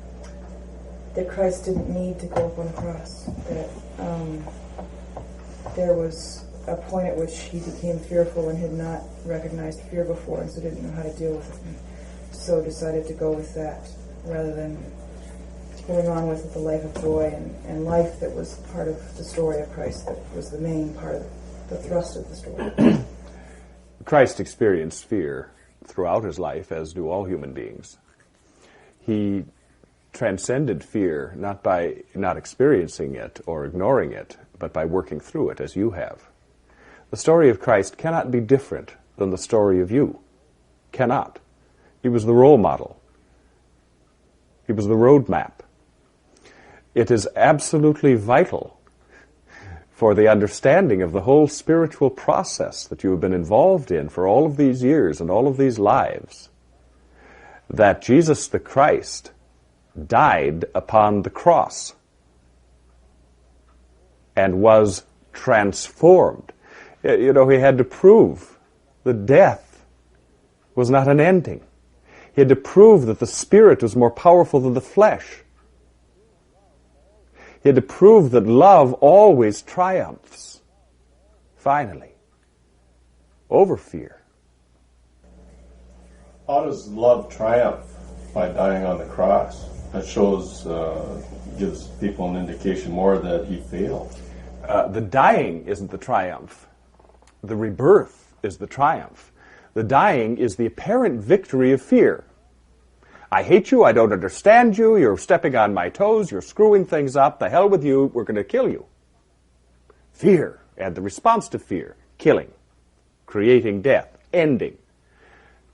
S2: that Christ didn't need to go up on the cross. That there was a point at which he became fearful and had not recognized fear before, and so didn't know how to deal with it, and so decided to go with that rather than going on with the life of joy and life that was part of the story of Christ, that was the main part of the thrust of the story.
S1: Christ experienced fear throughout his life, as do all human beings. He transcended fear not by not experiencing it or ignoring it, but by working through it, as you have. The story of Christ cannot be different than the story of you. Cannot. He was the role model. He was the roadmap. It is absolutely vital for the understanding of the whole spiritual process that you have been involved in for all of these years and all of these lives, that Jesus the Christ died upon the cross and was transformed. You know, he had to prove that death was not an ending. He had to prove that the spirit was more powerful than the flesh. He had to prove that love always triumphs, finally, over fear.
S3: How does love triumph? By dying on the cross. That shows, gives people an indication more that he failed.
S1: The dying isn't the triumph. The rebirth is the triumph. The dying is the apparent victory of fear. I hate you, I don't understand you, you're stepping on my toes, you're screwing things up, the hell with you, we're going to kill you. Fear, and the response to fear, killing, creating death, ending.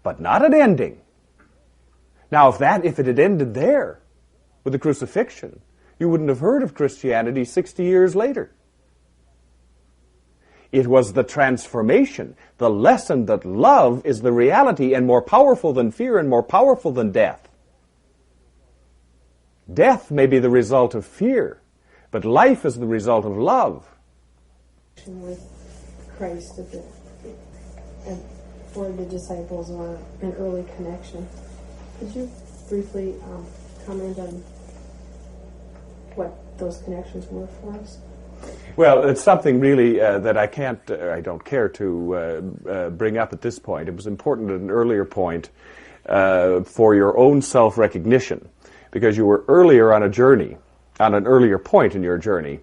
S1: But not an ending. Now, if it had ended there, with the crucifixion, you wouldn't have heard of Christianity 60 years later. It was the transformation, the lesson that love is the reality and more powerful than fear and more powerful than death. Death may be the result of fear, but life is the result of love.
S2: With Christ, and
S4: for the disciples or an early connection. Could you briefly comment on what those connections were for us?
S1: Well, it's something really that I don't care to bring up at this point. It was important at an earlier point for your own self-recognition, because you were earlier on a journey, on an earlier point in your journey,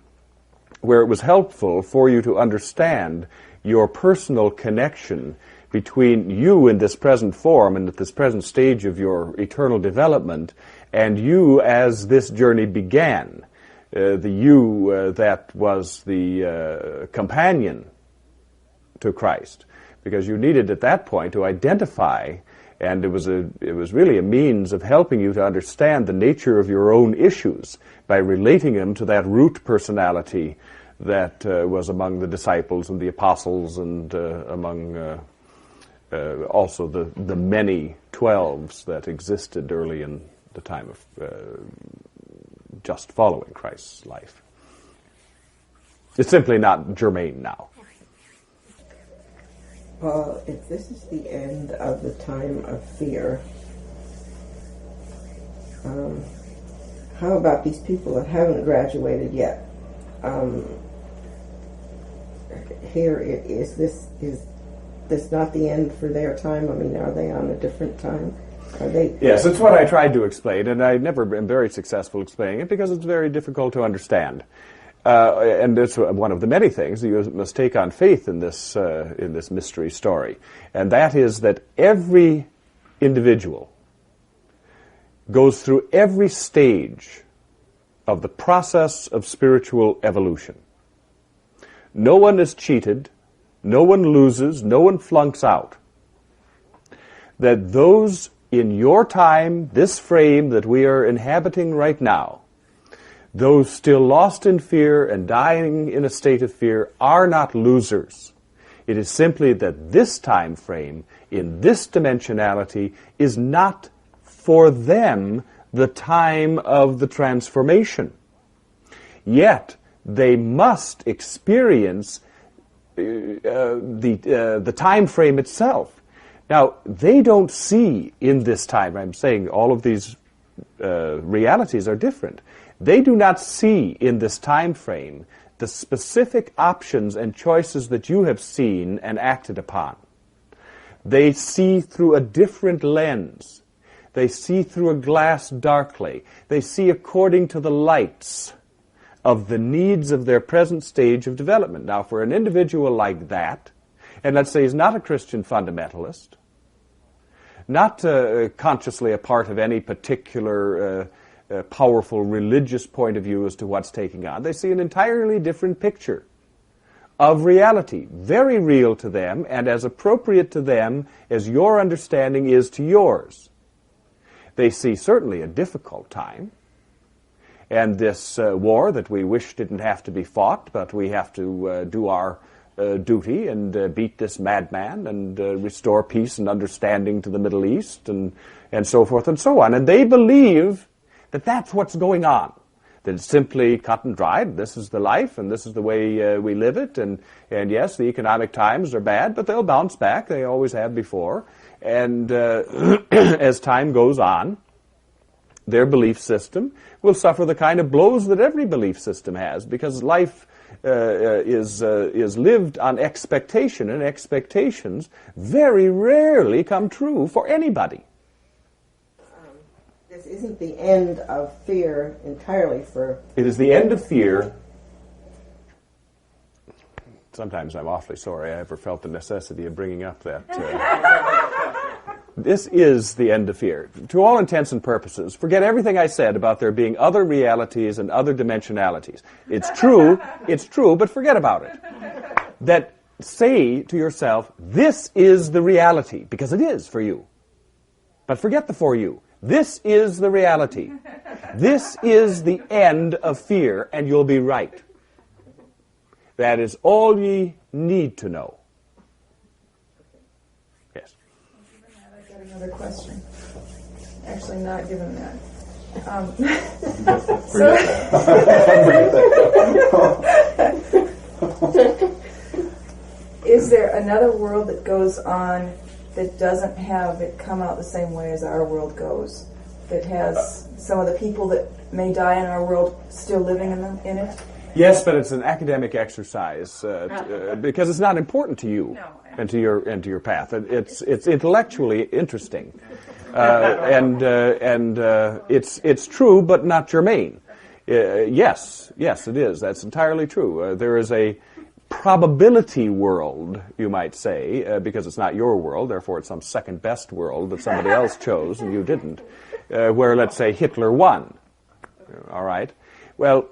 S1: where it was helpful for you to understand your personal connection between you in this present form and at this present stage of your eternal development, and you as this journey began. The you that was the companion to Christ, because you needed at that point to identify, and it was really a means of helping you to understand the nature of your own issues by relating them to that root personality that was among the disciples and the apostles, and among also the many 12s that existed early in the time of just following Christ's life. It's simply not germane now.
S5: Well, if this is the end of the time of fear, how about these people that haven't graduated yet? Here, is this not the end for their time? I mean, are they on a different time? Are they?
S1: Yes, it's what I tried to explain, and I never been very successful explaining it because it's very difficult to understand. And it's one of the many things that you must take on faith in this mystery story, and that is that every individual goes through every stage of the process of spiritual evolution. No one is cheated, no one loses, no one flunks out. That those in your time, this frame that we are inhabiting right now, those still lost in fear and dying in a state of fear are not losers. It is simply that this time frame, in this dimensionality, is not for them the time of the transformation. Yet they must experience the time frame itself. Now, they don't see in this time, I'm saying all of these realities are different. They do not see in this time frame the specific options and choices that you have seen and acted upon. They see through a different lens. They see through a glass darkly. They see according to the lights of the needs of their present stage of development. Now, for an individual like that, and let's say he's not a Christian fundamentalist, not consciously a part of any particular powerful religious point of view as to what's taking on. They see an entirely different picture of reality, very real to them and as appropriate to them as your understanding is to yours. They see certainly a difficult time, and this war that we wish didn't have to be fought, but we have to do our duty and beat this madman and restore peace and understanding to the Middle East and so forth and so on. And they believe that that's what's going on, that it's simply cut and dried. This is the life, and this is the way we live it. And yes, the economic times are bad, but they'll bounce back. They always have before. And as time goes on, their belief system will suffer the kind of blows that every belief system has, because life is lived on expectation, and expectations very rarely come true for anybody.
S5: This isn't the end of fear entirely for...
S1: It is the end of fear. Sometimes I'm awfully sorry I ever felt the necessity of bringing up that. This is the end of fear. To all intents and purposes, forget everything I said about there being other realities and other dimensionalities. It's true, but forget about it. That say to yourself, this is the reality, because it is for you. But forget the for you. This is the reality. This is the end of fear, and you'll be right. That is all ye need to know. Yes?
S2: I've got another question. Actually, not given that. Is there another world that goes on that doesn't have it come out the same way as our world goes, that has some of the people that may die in our world still living in it?
S1: Yes, but it's an academic exercise because it's not important to you and to your path. It's intellectually interesting, and it's true, but not germane. Yes, it is. That's entirely true. There is a probability world, you might say, because it's not your world, therefore it's some second best world that somebody else chose and you didn't, where, let's say, Hitler won. All right? Well,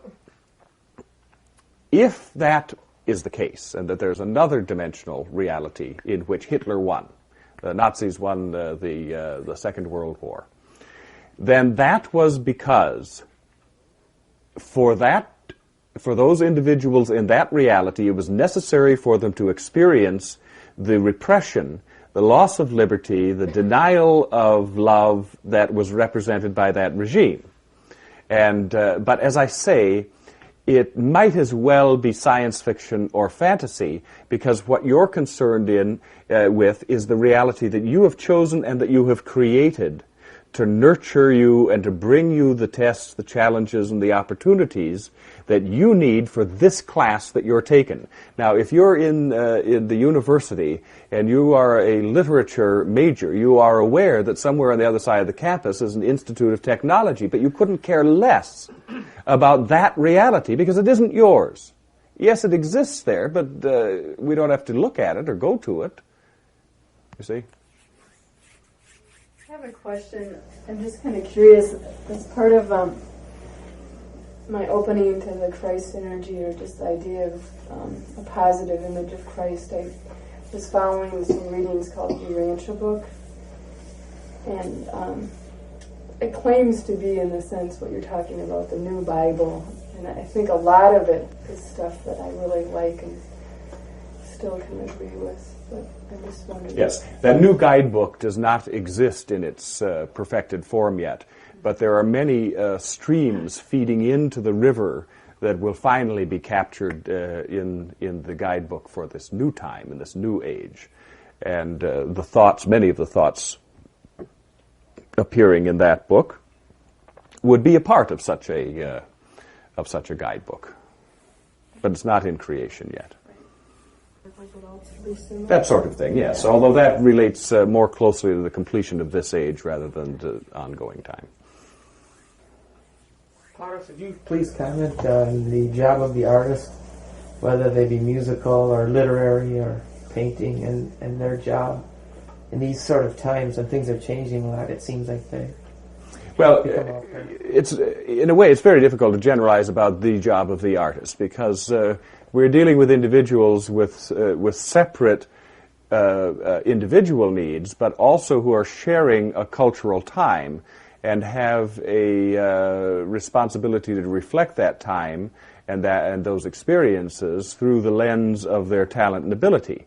S1: if that is the case, and that there's another dimensional reality in which Hitler won, the Nazis won the Second World War, then that was because for those individuals in that reality, it was necessary for them to experience the repression, the loss of liberty, the denial of love that was represented by that regime. And but as I say, it might as well be science fiction or fantasy, because what you're concerned with is the reality that you have chosen and that you have created to nurture you and to bring you the tests, the challenges, and the opportunities that you need for this class that you're taking. Now, if you're in the university and you are a literature major, you are aware that somewhere on the other side of the campus is an Institute of Technology, but you couldn't care less about that reality because it isn't yours. Yes, it exists there, but we don't have to look at it or go to it. You see?
S4: I have a question. I'm just kind of curious. As part of my opening to the Christ energy, or just the idea of a positive image of Christ, I was following some readings called the Rancher book. And it claims to be, in a sense, what you're talking about, the new Bible. And I think a lot of it is stuff that I really like and still can agree with. But I just wondered.
S1: Yes, that new guidebook does not exist in its perfected form yet, but there are many streams feeding into the river that will finally be captured in the guidebook for this new time, in this new age. And many of the thoughts appearing in that book would be a part of such a guidebook. But it's not in creation yet. That sort of thing, yes. Although that relates more closely to the completion of this age rather than to ongoing time.
S6: Plautus, would you please comment on the job of the artist, whether they be musical or literary or painting, and their job in these sort of times when things are changing a lot? It seems like they...
S1: Well, it's in a way it's very difficult to generalize about the job of the artist, because we're dealing with individuals with separate individual needs, but also who are sharing a cultural time and have a responsibility to reflect that time and those experiences through the lens of their talent and ability.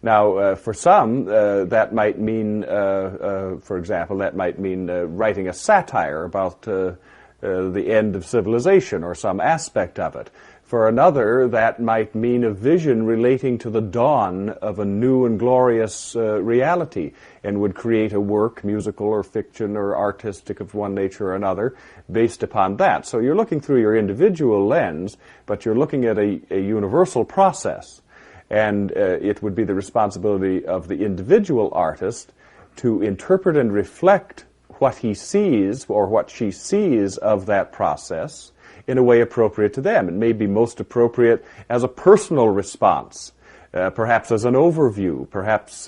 S1: Now, for some, that might mean, for example, writing a satire about the end of civilization or some aspect of it. For another, that might mean a vision relating to the dawn of a new and glorious reality, and would create a work, musical or fiction or artistic of one nature or another, based upon that. So you're looking through your individual lens, but you're looking at a universal process. And it would be the responsibility of the individual artist to interpret and reflect what he sees or what she sees of that process in a way appropriate to them. It may be most appropriate as a personal response, perhaps as an overview, perhaps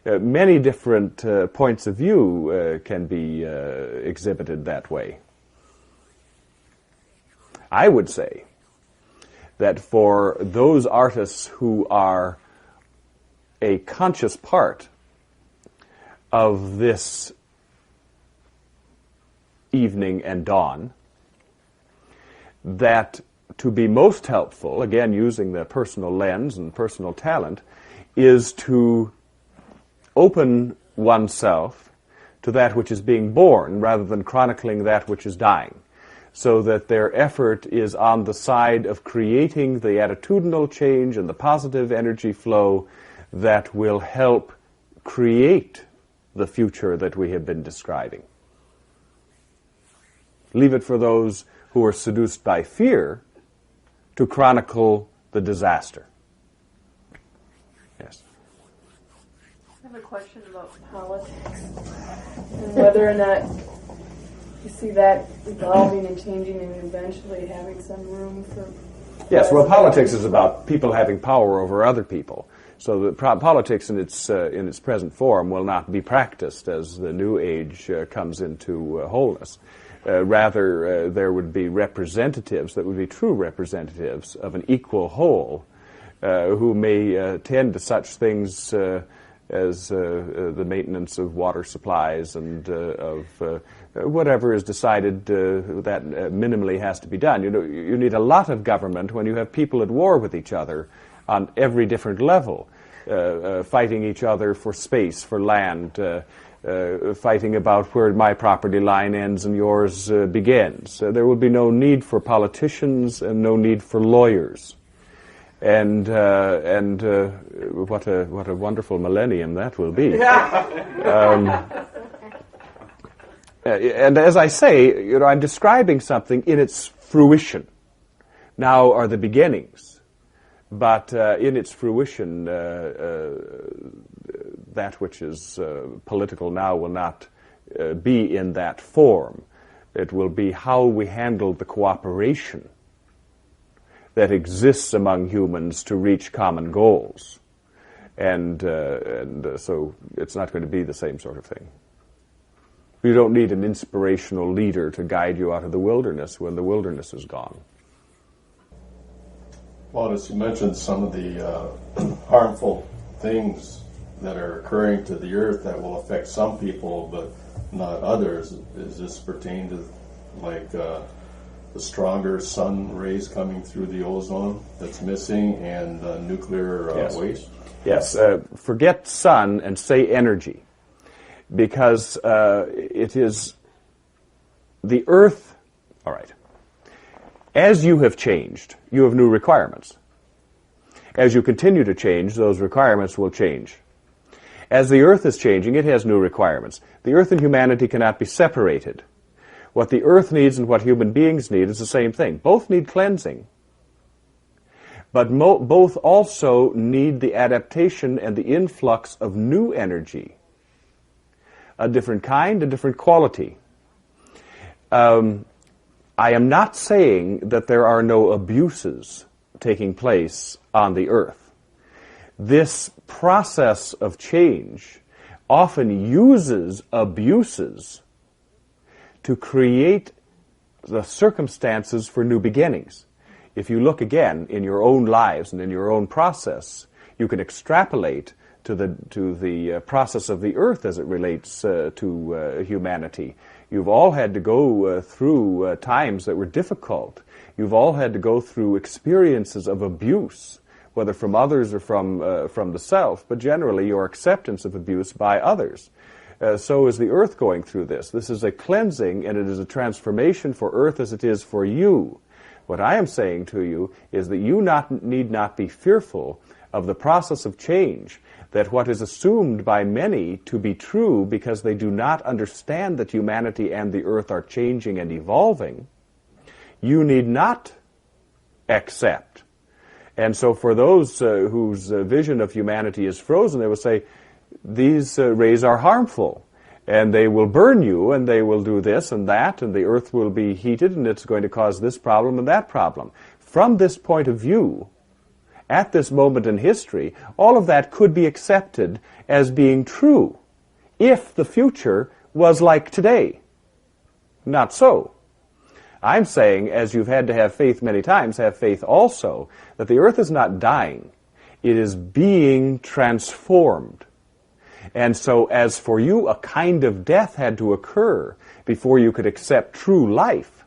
S1: many different points of view can be exhibited that way. I would say that for those artists who are a conscious part of this evening and dawn, that to be most helpful, again using the personal lens and personal talent, is to open oneself to that which is being born rather than chronicling that which is dying, so that their effort is on the side of creating the attitudinal change and the positive energy flow that will help create the future that we have been describing. Leave it for those who are seduced by fear to chronicle the disaster. Yes.
S4: I have a question about politics and whether or not you see that evolving and changing and eventually having some room for...
S1: Yes, well, politics is about people having power over other people. So the politics in its present form will not be practiced as the New Age comes into wholeness. Rather, there would be representatives that would be true representatives of an equal whole who may tend to such things as the maintenance of water supplies and of whatever is decided that minimally has to be done. You know, you need a lot of government when you have people at war with each other on every different level, fighting each other for space, for land, fighting about where my property line ends and yours begins. There will be no need for politicians and no need for lawyers. And what a wonderful millennium that will be. And as I say, you know, I'm describing something in its fruition. Now are the beginnings, but in its fruition, that which is political now will not be in that form. It will be how we handle the cooperation that exists among humans to reach common goals. And so it's not going to be the same sort of thing. You don't need an inspirational leader to guide you out of the wilderness when the wilderness is gone.
S3: Plautus, you mentioned some of the harmful things that are occurring to the earth that will affect some people but not others. Is this pertain to like the stronger sun rays coming through the ozone that's missing and nuclear waste?
S1: Yes. Forget sun and say energy, because it is the earth. All right. As you have changed, you have new requirements. As you continue to change, those requirements will change. As the earth is changing, it has new requirements. The earth and humanity cannot be separated. What the earth needs and what human beings need is the same thing. Both need cleansing. But both also need the adaptation and the influx of new energy. A different kind, a different quality. I am not saying that there are no abuses taking place on the earth. This process of change often uses abuses to create the circumstances for new beginnings. If you look again in your own lives and in your own process, you can extrapolate to the process of the earth as it relates to humanity. You've all had to go through times that were difficult. You've all had to go through experiences of abuse, whether from others or from the self, but generally your acceptance of abuse by others. So is the earth going through this. This is a cleansing, and it is a transformation for earth as it is for you. What I am saying to you is that you need not be fearful of the process of change, that what is assumed by many to be true because they do not understand that humanity and the earth are changing and evolving, you need not accept. And so for those whose vision of humanity is frozen, they will say, these rays are harmful, and they will burn you, and they will do this and that, and the earth will be heated, and it's going to cause this problem and that problem. From this point of view, at this moment in history, all of that could be accepted as being true if the future was like today. Not so. I'm saying, as you've had to have faith many times, have faith also that the earth is not dying. It is being transformed. And so as for you, a kind of death had to occur before you could accept true life,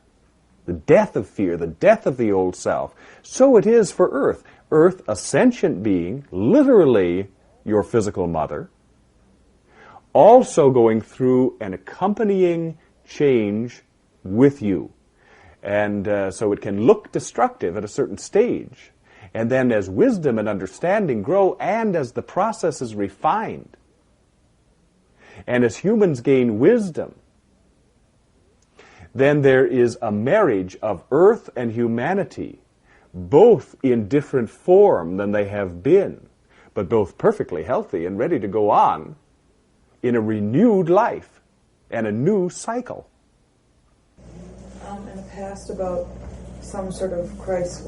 S1: the death of fear, the death of the old self. So it is for earth. Earth, a sentient being, literally your physical mother, also going through an accompanying change with you. And so it can look destructive at a certain stage. And then as wisdom and understanding grow, and as the process is refined, And as humans gain wisdom, then there is a marriage of earth and humanity, both in different form than they have been, but both perfectly healthy and ready to go on in a renewed life and a new cycle.
S2: In the past, about some sort of Christ,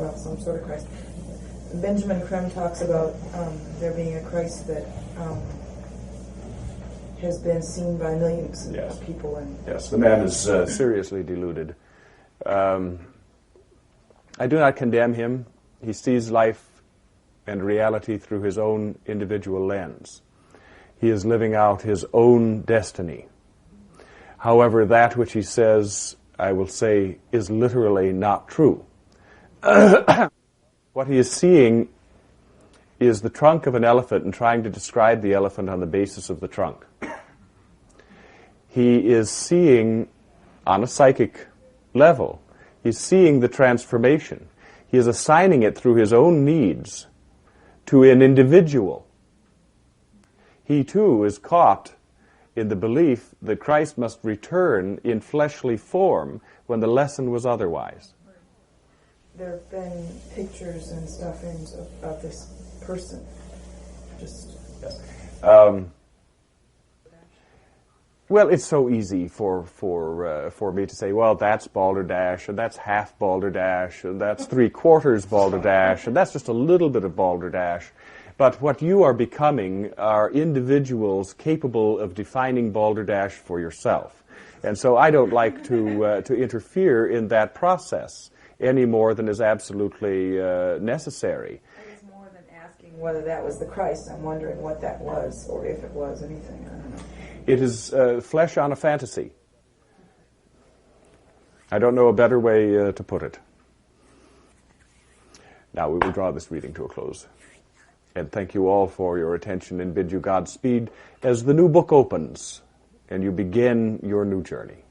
S2: Benjamin Creme talks about there being a Christ that has been seen by millions
S1: Yes.
S2: of people. And
S1: Yes, the man is seriously deluded. I do not condemn him. He sees life and reality through his own individual lens. He is living out his own destiny. However, that which he says, I will say, is literally not true. What he is seeing is the trunk of an elephant and trying to describe the elephant on the basis of the trunk. He is seeing, on a psychic level, he's seeing the transformation. He is assigning it through his own needs to an individual. He too is caught in the belief that Christ must return in fleshly form when the lesson was otherwise.
S2: there have been pictures and stuffings of this person.
S1: Well, it's so easy for me to say, well, that's balderdash, and that's half balderdash, and that's 3/4 balderdash, and that's just a little bit of balderdash. But what you are becoming are individuals capable of defining balderdash for yourself. And so I don't like to interfere in that process any more than is absolutely necessary.
S2: I was more than asking whether that was the Christ. I'm wondering what that was, or if it was anything. I don't know.
S1: It is flesh on a fantasy. I don't know a better way to put it. Now we will draw this reading to a close. And thank you all for your attention and bid you Godspeed as the new book opens and you begin your new journey.